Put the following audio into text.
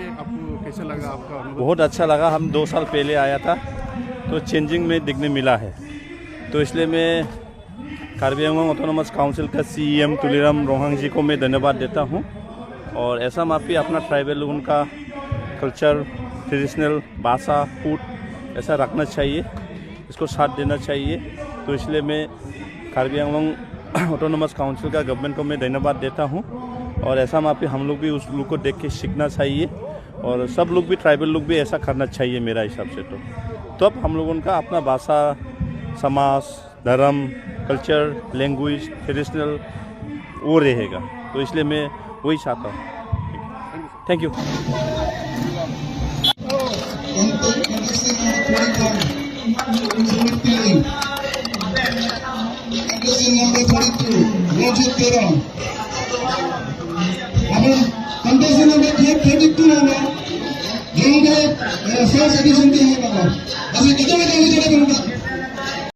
आपको कैसा लगा, आपका अनुभव? बहुत अच्छा लगा। हम 2 साल पहले आया था तो चेंजिंग में दिखने मिला है, तो इसलिए मैं कार्बी आंगलॉन्ग ऑटोनोमस काउंसिल का CEM तुलिराम रोहांग जी को मैं धन्यवाद देता हूँ। और ऐसा माफी अपना ट्राइबल लोगों का कल्चर, ट्रेडिशनल भाषा, फूड ऐसा रखना चाहिए, इसको साथ देना चाहिए। तो इसलिए मैं कार्बी आंगलॉन्ग ऑटोनोमस काउंसिल का गवर्नमेंट को मैं धन्यवाद देता हूँ। और ऐसा माफी हम लोग भी उस लोग को देख के सीखना चाहिए, और सब लोग भी, ट्राइबल लोग भी ऐसा करना चाहिए मेरा हिसाब से। तो अब हम लोगों का अपना भाषा, समाज, धर्म, कल्चर, लैंग्वेज, ट्रेडिशनल वो रहेगा। तो इसलिए मैं वही चाहता हूँ। Thank you. कंटेस्टेंट नंबर 32 है जो फर्स्ट एडिशन के हैं बाबा। असं किती वेळ